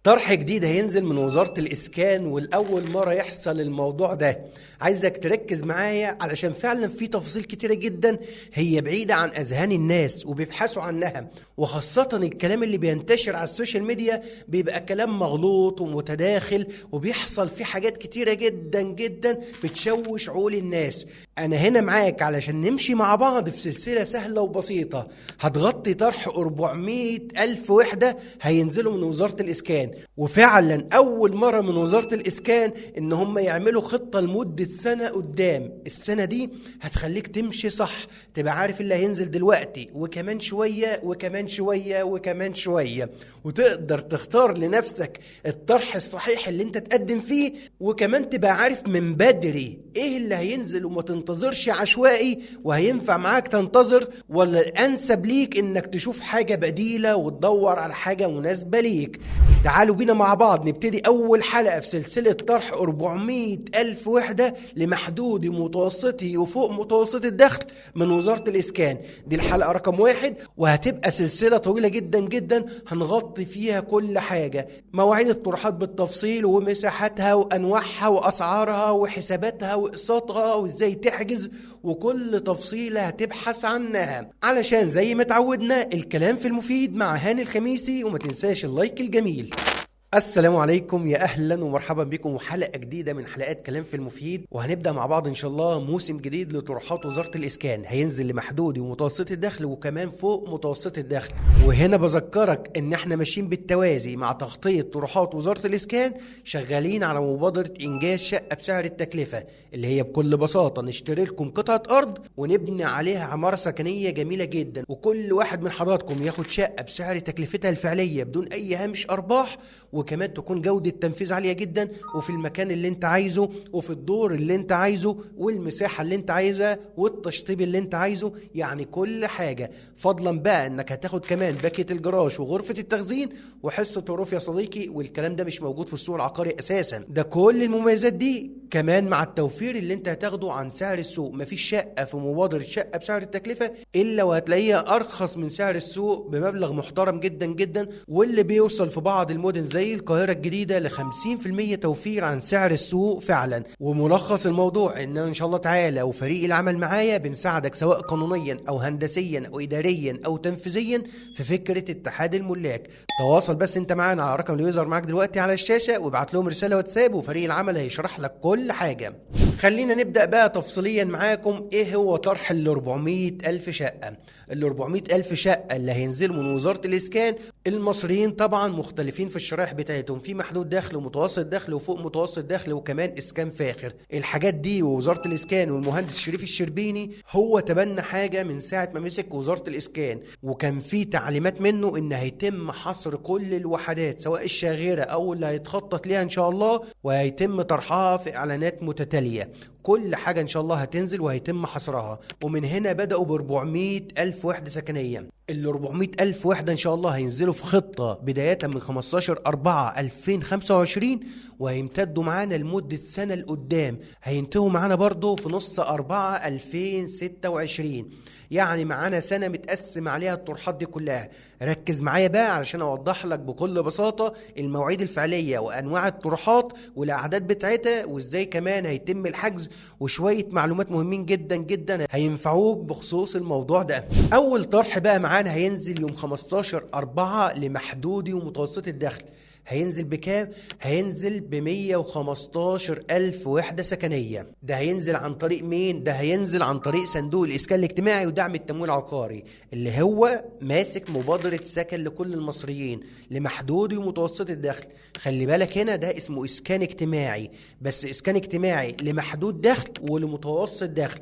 طرح جديد هينزل من وزارة الإسكان، والأول مرة يحصل الموضوع ده. عايزك تركز معايا علشان فعلا في تفاصيل كتيرة جدا هي بعيدة عن أذهان الناس وبيبحثوا عنها، وخاصة الكلام اللي بينتشر على السوشيال ميديا بيبقى كلام مغلوط ومتداخل، وبيحصل فيه حاجات كتيرة جدا جدا بتشوش عقول الناس. أنا هنا معاك علشان نمشي مع بعض في سلسلة سهلة وبسيطة هتغطي طرح 400 ألف وحدة هينزلوا من وزارة الإسكان. وفعلا أول مرة من وزارة الإسكان إن هم يعملوا خطة لمدة سنة قدام. السنة دي هتخليك تمشي صح، تبقى عارف اللي هينزل دلوقتي وكمان شوية وكمان شوية وكمان شوية، وتقدر تختار لنفسك الطرح الصحيح اللي انت تقدم فيه، وكمان تبقى عارف من بدري ايه اللي هينزل وما تنتظرش عشوائي وهينفع معاك تنتظر، ولا الأنسب ليك انك تشوف حاجة بديلة وتدور على حاجة مناسبة ليك. تعالوا بينا مع بعض نبتدي أول حلقة في سلسلة طرح 400 ألف وحدة لمحدودي متوسطي وفوق متوسط الدخل من وزارة الإسكان. دي الحلقة رقم 1، وهتبقى سلسلة طويلة جدا جدا هنغطي فيها كل حاجة، مواعيد الطروحات بالتفصيل ومساحاتها وأنواعها وأسعارها وحساباتها وإقساطها وإزاي تحجز، وكل تفصيلة هتبحث عنها، علشان زي ما تعودنا الكلام في المفيد مع هاني الخميسي. وما تنساش اللايك الجميل. السلام عليكم، يا اهلا ومرحبا بكم وحلقه جديده من حلقات كلام في المفيد. وهنبدا مع بعض ان شاء الله موسم جديد لطروحات وزاره الاسكان، هينزل لمحدودي ومتوسط الدخل وكمان فوق متوسط الدخل. وهنا بذكرك ان احنا ماشيين بالتوازي مع تغطيه طروحات وزاره الاسكان، شغالين على مبادره انجاز شقه بسعر التكلفه، اللي هي بكل بساطه نشتري لكم قطعه ارض ونبني عليها عماره سكنيه جميله جدا، وكل واحد من حضراتكم ياخد شقه بسعر تكلفتها الفعليه بدون اي هامش ارباح، وكمان تكون جودة تنفيذ عالية جدا، وفي المكان اللي انت عايزه وفي الدور اللي انت عايزه والمساحة اللي انت عايزها والتشطيب اللي انت عايزه، يعني كل حاجة. فضلا بقى انك هتاخد كمان باكية الجراج وغرفة التخزين وحصة الرف يا صديقي، والكلام ده مش موجود في السوق العقاري اساسا. ده كل المميزات دي كمان مع التوفير اللي انت هتاخده عن سعر السوق. مفيش شقة في مبادرة شقة بسعر التكلفة الا وهتلاقيها ارخص من سعر السوق بمبلغ محترم جدا جدا، واللي بيوصل في بعض المدن زي القاهرة الجديدة ل 50% توفير عن سعر السوق فعلا. وملخص الموضوع ان ان شاء الله تعالى وفريق العمل معايا بنساعدك سواء قانونيا او هندسيا او اداريا او تنفيذيا في فكرة اتحاد الملاك. تواصل بس انت معانا على الرقم اللي بيظهر معاك دلوقتي على الشاشة، وابعت لهم رسالة واتساب وفريق العمل هيشرح لك كل حاجة. خلينا نبدأ بقى تفصيليا معاكم ايه هو طرح ال 400 ألف شقة. ال 400 ألف شقة اللي هينزلوا من وزارة الإسكان، المصريين طبعا مختلفين في الشرائح بتاعتهم، في محدود دخل ومتوسط دخل وفوق متوسط دخل وكمان إسكان فاخر. الحاجات دي ووزارة الإسكان والمهندس شريف الشربيني هو تبنى حاجة من ساعة ما مسك وزارة الإسكان، وكان في تعليمات منه إن هيتم حصر كل الوحدات سواء الشاغرة أو اللي هيتخطط ليها إن شاء الله، وهيتم طرحها في إعلانات متتالية. كل حاجة إن شاء الله هتنزل وهيتم حصرها. ومن هنا بدأوا ب 400 ألف وحدة سكنية. ال 400 ألف وحدة إن شاء الله هينزلوا في خطة بداية من 15/4/2025، وهيمتدوا معانا لمدة سنة لقدام، هينتهوا معانا برضو في نص 4/2026. يعني معانا سنة متقسم عليها الطروحات دي كلها. ركز معايا بقى علشان أوضح لك بكل بساطة المواعيد الفعلية وأنواع الطروحات والأعداد بتاعتها وإزاي كمان هيتم الحجز، وشوية معلومات مهمين جدا جدا هينفعوك بخصوص الموضوع ده. أول طرح بقى معانا هينزل يوم 15/4 لمحدودي ومتوسط الدخل. هينزل بكام؟ هينزل ب 115 ألف وحدة سكنية. ده هينزل عن طريق مين؟ ده هينزل عن طريق صندوق الإسكان الاجتماعي ودعم التمويل العقاري، اللي هو ماسك مبادرة سكن لكل المصريين لمحدودي ومتوسط الدخل. خلي بالك هنا ده اسمه إسكان اجتماعي، بس إسكان اجتماعي لمحدود دخل ولمتوسط دخل.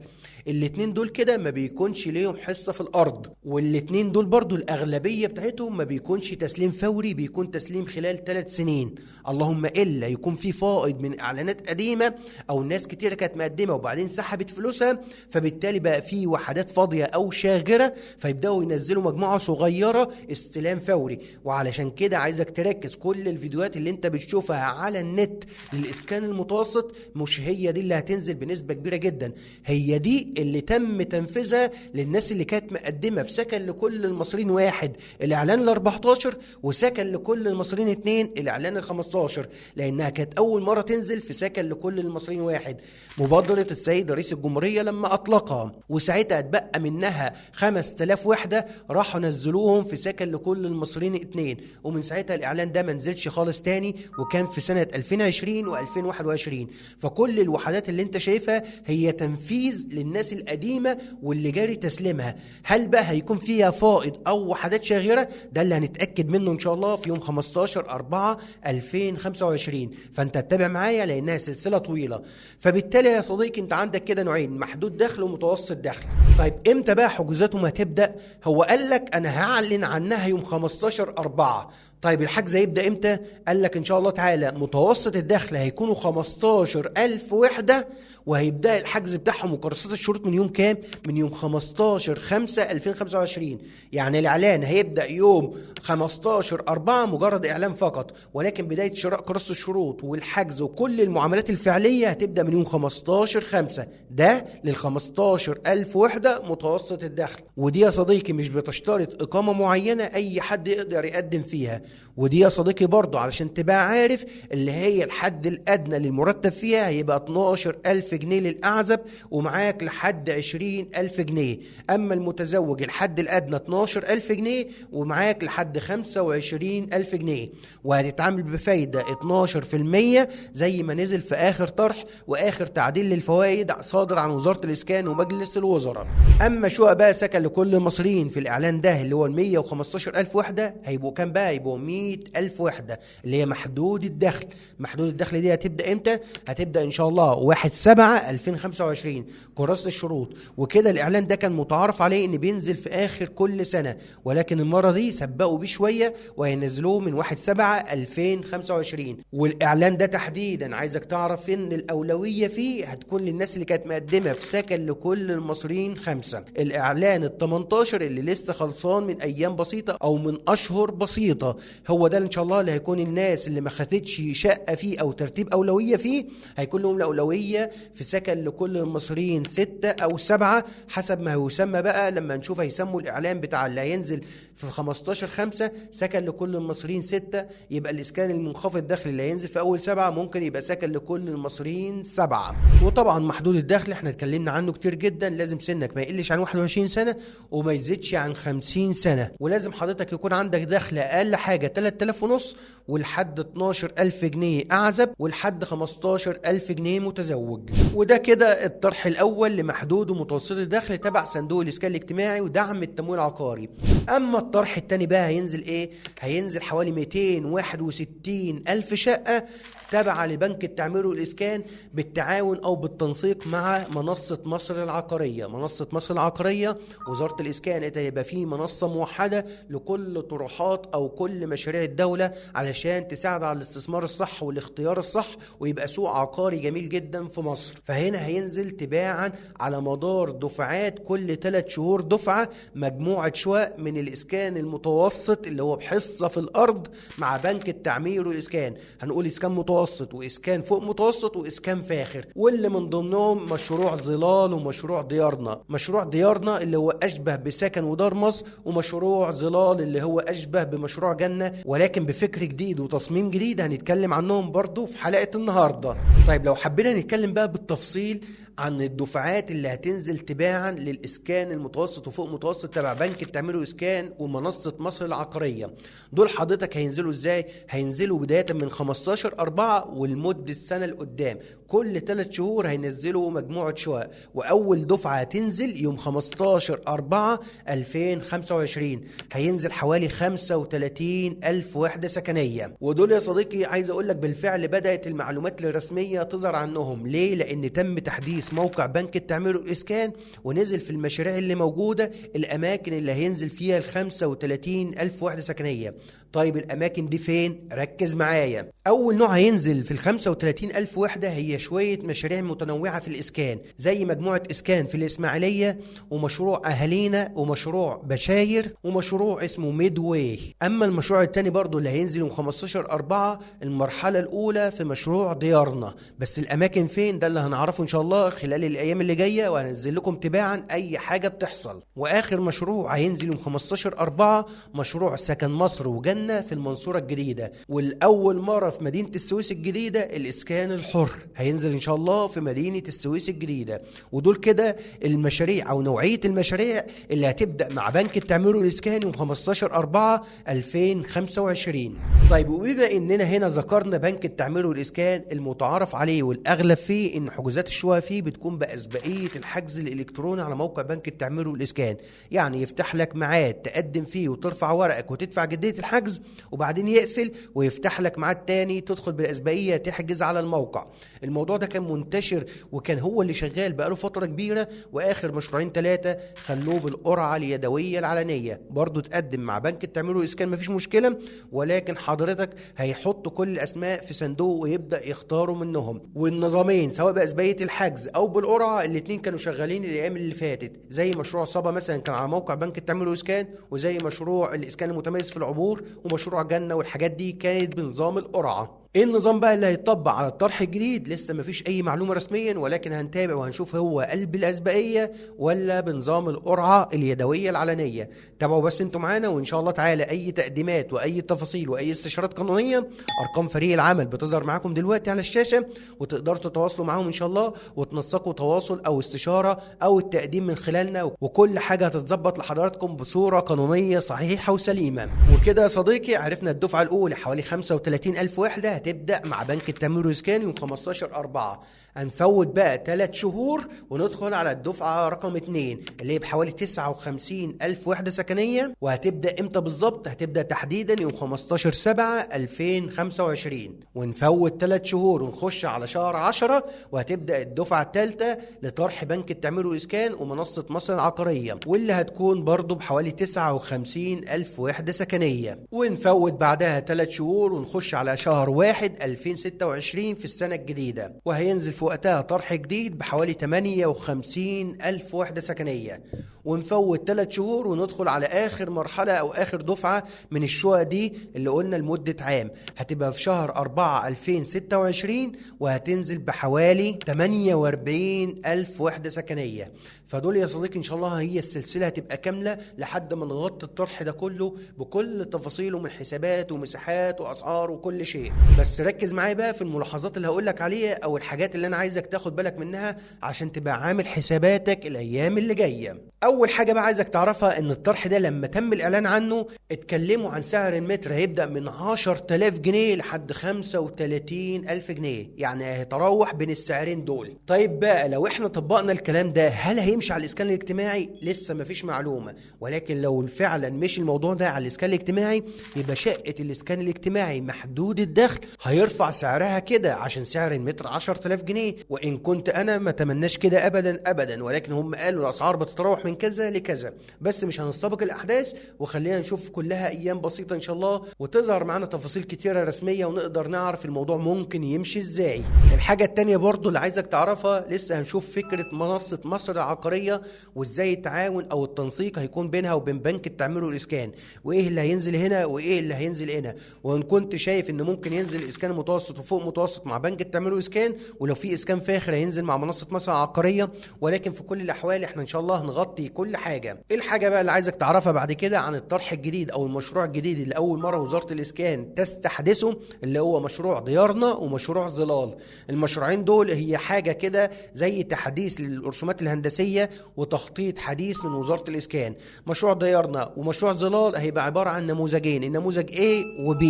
الاتنين دول كده ما بيكونش ليهم حصة في الأرض، والاتنين دول برضو الأغلبية بتاعتهم ما بيكونش تسليم فوري، بيكون تسليم خلال 3 سنين، اللهم إلا يكون في فائض من إعلانات قديمة أو ناس كتير كانت مقدمة وبعدين سحبت فلوسها، فبالتالي بقى في وحدات فاضية أو شاغرة، فيبدأوا ينزلوا مجموعة صغيرة استلام فوري. وعلشان كده عايزك تركز، كل الفيديوهات اللي انت بتشوفها على النت للإسكان المتوسط مش هي دي اللي هتنزل بنسبة كبيرة جدا، هي دي اللي تم تنفيذها للناس اللي كانت مقدمة في سكن لكل المصريين 1 الإعلان ال14، وسكن لكل المصريين 2 الإعلان ال15، لأنها كانت أول مرة تنزل في سكن لكل المصريين 1. مبادرة السيد رئيس الجمهورية لما أطلقها، وساعتها اتبقى منها 5000 وحدة راحوا نزلوهم في سكن لكل المصريين 2، ومن ساعتها الإعلان ده ما نزلش خالص تاني، وكان في سنة 2020 و2021. فكل الوحدات اللي انت شايفها هي تنفيذ للناس القديمة واللي جاري تسليمها. هل بقى هيكون فيها فائض أو وحدات شاغرة؟ ده اللي هنتأكد منه إن شاء الله في يوم 15/4/2025. فانت تتابع معايا لأنها سلسلة طويلة. فبالتالي يا صديقي انت عندك كده نوعين، محدود دخل ومتوسط دخل. طيب امتى بقى حجوزاتهم هتبدأ؟ هو قال لك انا هعلن عنها يوم 15/4. طيب الحجز هيبدأ امتى؟ قال لك ان شاء الله تعالى متوسط الدخل هيكونوا 15,000 وحدة، وهيبدأ الحجز بتاعهم وكراسات الشروط من يوم كام؟ من يوم 15/5/2025. يعني الإعلان هيبدأ يوم 15/4 مجرد إعلان فقط، ولكن بداية شراء كراسة الشروط والحجز وكل المعاملات الفعلية هتبدأ من يوم 15/5. ده لل15,000 وحدة متوسط الدخل. ودي يا صديقي مش بتشترط إقامة معينة، أي حد يقدر يقدم فيها. ودي يا صديقي برضو علشان تبقى عارف اللي هي الحد الأدنى للمرتب فيها هيبقى 12,000 جنيه للأعزب، ومعاك لحد 20,000 جنيه. أما المتزوج الحد الأدنى 12,000 جنيه، ومعاك لحد 25,000 جنيه. وهتتعامل بفايدة 12% زي ما نزل في آخر طرح وآخر تعديل للفوائد صادر عن وزارة الإسكان ومجلس الوزراء. أما شقق بقى سكن لكل المصريين في الإعلان ده اللي هو 115,000 وحدة، هيبقوا كام بقى؟ يبقوا 100,000 وحدة اللي هي محدود الدخل. محدود الدخل دي هتبدأ امتى؟ هتبدأ ان شاء الله 1/7/2025 كراسة الشروط. وكده الإعلان ده كان متعارف عليه ان بينزل في آخر كل سنة، ولكن المرة دي سبقوا بيه شوية وهينزلوه من 1/7/2025. والإعلان ده تحديدا عايزك تعرف ان الأولوية فيه هتكون للناس اللي كانت مقدمة في سكن لكل المصريين 5. الإعلان ال18 اللي لسه خلصان من أيام بسيطة أو من أشهر بسيطة، هو ده ان شاء الله اللي هيكون الناس اللي ما خدتش شقه فيه او ترتيب اولويه فيه هيكون لهم الاولويه في سكن لكل المصريين 6 أو 7 حسب ما يسمى بقى. لما نشوف هيسموا الاعلان بتاع اللي هينزل في 15/5 سكن لكل المصريين 6، يبقى الاسكان المنخفض الدخل اللي هينزل في اول 7 ممكن يبقى سكن لكل المصريين 7. وطبعا محدود الدخل احنا اتكلمنا عنه كتير جدا، لازم سنك ما يقلش عن 21 سنه وما يزيدش عن 50 سنه، ولازم حضرتك يكون عندك دخل اقل حاجه 3,500 ولحد 12,000 جنيه أعزب، ولحد 15,000 جنيه متزوج. وده كده الطرح الأول لمحدود ومتوسط الدخل تبع صندوق الإسكان الاجتماعي ودعم التمويل العقاري. أما الطرح الثاني بقى هينزل إيه؟ هينزل حوالي 261,000 شقة تابعة لبنك التعمير والإسكان بالتعاون أو بالتنسيق مع منصة مصر العقارية. منصة مصر العقارية وزارة الإسكان هيبقى فيه منصة موحدة لكل طروحات أو كل مشاريع الدولة علشان تساعد على الاستثمار الصح والاختيار الصح، ويبقى سوق عقاري جميل جدا في مصر. فهنا هينزل تباعا على مدار دفعات كل 3 شهور دفعة مجموعة شقق من الإسكان المتوسط اللي هو بحصة في الأرض مع بنك التعمير والإسكان. هنقول إسكان متوسط وإسكان فوق متوسط وإسكان فاخر، واللي من ضمنهم مشروع ظلال ومشروع ديارنا. مشروع ديارنا اللي هو أشبه بسكن ودار مصر، ومشروع ظلال اللي هو أشبه بمشروع جنة ولكن بفكر جديد وتصميم جديد هنتكلم عنهم برضو في حلقة النهاردة. طيب لو حبينا نتكلم بقى بالتفصيل عن الدفعات اللي هتنزل تباعا للإسكان المتوسط وفوق متوسط تبع بنك التعمير والإسكان ومنصة مصر العقارية، دول حضرتك هينزلوا إزاي؟ هينزلوا بداية من 15/4 والمدة السنة لقدام، كل 3 شهور هينزلوا مجموعة شقق. وأول دفعة هتنزل يوم 15/4/2025 هينزل حوالي 35,000 وحدة سكنية. ودول يا صديقي عايز أقول لك بالفعل بدأت المعلومات الرسمية تظهر عنهم. ليه؟ لأن تم تحديث موقع بنك التعمير والإسكان ونزل في المشاريع اللي موجودة الأماكن اللي هينزل فيها 35,000 وحدة سكنية. طيب الاماكن دي فين؟ ركز معايا. اول نوع هينزل في ال 35,000 وحده هي شويه مشاريع متنوعه في الاسكان، زي مجموعه اسكان في الاسماعيليه، ومشروع اهالينا، ومشروع بشاير، ومشروع اسمه ميدواي. اما المشروع الثاني برضو اللي هينزل يوم 15/4 المرحله الاولى في مشروع ديارنا، بس الاماكن فين ده اللي هنعرفه ان شاء الله خلال الايام اللي جايه، وهنزل لكم تباعا اي حاجه بتحصل. واخر مشروع هينزل يوم 15/4 مشروع سكن مصر وجنه في المنصوره الجديده، والاول مره في مدينه السويس الجديده الاسكان الحر هينزل ان شاء الله في مدينه السويس الجديده. ودول كده المشاريع او نوعيه المشاريع اللي هتبدا مع بنك التعمير والاسكان يوم 15/4/2025. طيب وبما اننا هنا ذكرنا بنك التعمير والاسكان، المتعارف عليه والاغلب فيه ان حجوزات الشقق فيه بتكون باسبقيه الحجز الالكتروني على موقع بنك التعمير والاسكان، يعني يفتح لك ميعاد تقدم فيه وترفع ورقك وتدفع جديه الحجز، وبعدين يقفل ويفتح لك ميعاد تاني تدخل بالاسبقيه تحجز على الموقع. الموضوع ده كان منتشر وكان هو اللي شغال بقاله فتره كبيره، واخر مشروعين 3 خلوه بالقرعه اليدويه العلنيه. برضو تقدم مع بنك التعمير والاسكان مفيش مشكله، ولكن حضرتك هيحط كل الاسماء في صندوق ويبدا يختاروا منهم. والنظامين سواء باسبقيه الحجز او بالقرعه الاثنين كانوا شغالين الايام اللي فاتت، زي مشروع صبا مثلا كان على موقع بنك التعمير والاسكان، وزي مشروع الاسكان المتميز في العبور، ومشروع جنه، والحاجات دي كانت بنظام القرعه. ايه النظام بقى اللي هيطبق على الطرح الجديد؟ لسه مفيش اي معلومه رسميا، ولكن هنتابع وهنشوف هو قلب الاسبقيه ولا بنظام القرعه اليدويه العلنيه. تابعوا بس انتوا معانا، وان شاء الله تعالى اي تقديمات واي تفاصيل واي استشارات قانونيه ارقام فريق العمل بتظهر معاكم دلوقتي على الشاشه، وتقدروا تتواصلوا معاهم ان شاء الله وتنسقوا تواصل او استشاره او التقديم من خلالنا، وكل حاجه هتتظبط لحضراتكم بصوره قانونيه صحيحه وسليمه. وكده يا صديقي عرفنا الدفعه الاولى حوالي 35,000 وحده هتبدأ مع بنك التعمير والاسكان يوم 15/4. هنفوت بقى 3 شهور وندخل على الدفعة رقم 2 اللي هي بحوالي 59,000 وحدة سكنية، وهتبدأ امتى بالظبط؟ هتبدأ تحديدا يوم 15/7/2025. ونفوت 3 شهور ونخش على شهر 10 وهتبدأ الدفعة الثالثة لطرح بنك التعمير والاسكان ومنصة مصر العقارية، واللي هتكون برضو بحوالي 59,000 وحدة سكنية. ونفوت بعدها 3 شهور ونخش على شهر 1/2026 في السنة الجديدة، وهينزل في وقتها طرح جديد بحوالي 58,000 وحدة سكنية. ونفوت 3 شهور وندخل على آخر مرحلة أو آخر دفعة من الشقق دي اللي قلنا لمدة عام، هتبقى في شهر 4/2026 وهتنزل بحوالي 48,000 وحدة سكنية. فدول يا صديقي إن شاء الله هي السلسلة هتبقى كاملة لحد ما نغطي الطرح ده كله بكل تفاصيله من حسابات ومساحات وأسعار وكل شيء. بس ركز معايا بقى في الملاحظات اللي هقولك عليها أو الحاجات اللي أنا عايزك تاخد بالك منها عشان تبقى عامل حساباتك الأيام اللي جاية. أول حاجة بقى عايزك تعرفها إن الطرح ده لما تم الإعلان عنه اتكلموا عن سعر المتر هيبدأ من 10,000 جنيه لحد 35,000 جنيه، يعني هيتراوح بين السعرين دول. طيب بقى لو احنا طبقنا الكلام ده هل هيمشي على الإسكان الاجتماعي؟ لسه مفيش معلومة، ولكن لو فعلا مشي الموضوع ده على الإسكان الاجتماعي يبقى شقة الإسكان الاجتماعي محدود الدخل هيرفع سعرها كده عشان سعر المتر 10,000 جنيه. وإن كنت أنا ما تمناش كده أبدا أبدا، ولكن هم قالوا الأسعار بتتراوح من كذا لكذا. بس مش هنستبق الأحداث وخلينا نشوف كلها أيام بسيطة إن شاء الله، وتظهر معنا تفاصيل كتيرة رسمية ونقدر نعرف الموضوع ممكن يمشي إزاي. الحاجة التانية برضو اللي عايزك تعرفها، لسه هنشوف فكرة منصة مصر العقارية وإزاي التعاون أو التنسيق هيكون بينها وبين بنك التعمير والإسكان، وإيه اللي هينزل هنا وإيه اللي هينزل هنا. وإن كنت شايف إن ممكن ينزل إسكان متوسط وفوق متوسط مع بنك التعمير والإسكان، ولو في إسكان فاخر هينزل مع منصة مصر العقارية، ولكن في كل الأحوال إحنا إن شاء الله هنغطي كل حاجة. إيه الحاجة بقى اللي عايزك تعرفها بعد كده عن الطرح الجديد أو المشروع الجديد اللي أول مرة وزارة الإسكان تستحدثه، اللي هو مشروع ديارنا ومشروع ظلال. المشروعين دول هي حاجة كده زي تحديث للرسومات الهندسية وتخطيط حديث من وزارة الإسكان. مشروع ديارنا ومشروع ظلال هيبقى عبارة عن نموذجين، النموذج A و B.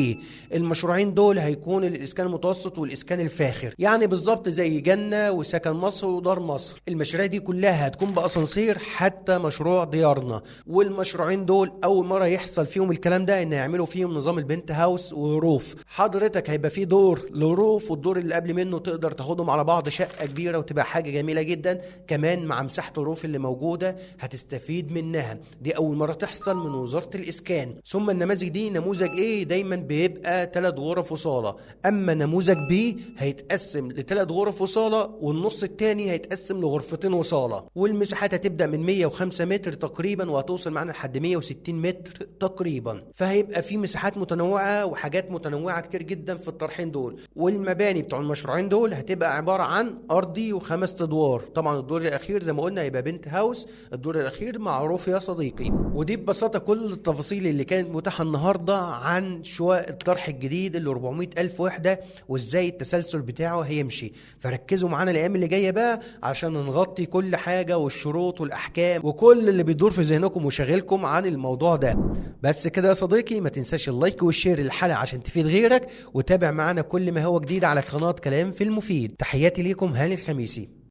المشروعين دول هيكون للإسكان المتوسط والإسكان الفاخر، يعني بالظبط زي جنة وسكن مصر ودار مصر. المشاريع دي كلها هتكون بأسانسير حتى هذا مشروع ديارنا. والمشروعين دول اول مره يحصل فيهم الكلام ده ان يعملوا فيهم نظام البنت هاوس وروف. حضرتك هيبقى فيه دور لروف، والدور اللي قبل منه تقدر تاخدهم على بعض شقه كبيره وتبقى حاجه جميله جدا، كمان مع مساحه الروف اللي موجوده هتستفيد منها. دي اول مره تحصل من وزاره الاسكان. ثم النماذج دي نموذج ايه دايما بيبقى 3 غرف وصاله، اما نموذج بي هيتقسم ل3 غرف وصاله والنص الثاني هيتقسم لغرفتين وصاله، والمساحات هتبدا من 105 متر تقريبا وهتوصل معانا لحد 160 متر تقريبا. فهيبقى في مساحات متنوعه وحاجات متنوعه كتير جدا في الطرحين دول. والمباني بتوع المشروعين دول هتبقى عباره عن ارضي و5 ادوار. طبعا الدور الاخير زي ما قلنا هيبقى بنت هاوس، الدور الاخير معروف يا صديقي. ودي ببساطه كل التفاصيل اللي كانت متاحه النهارده عن شقق الطرح الجديد اللي 400 الف وحده وازاي التسلسل بتاعه هيمشي. فركزوا معانا الايام اللي جايه بقى عشان نغطي كل حاجه والشروط والاحكام وكل اللي بيدور في ذهنكم وشاغلكم عن الموضوع ده. بس كده يا صديقي، ما تنساش اللايك والشير للحلقه عشان تفيد غيرك، وتابع معانا كل ما هو جديد على قناه كلام في المفيد. تحياتي ليكم هاني الخميسي.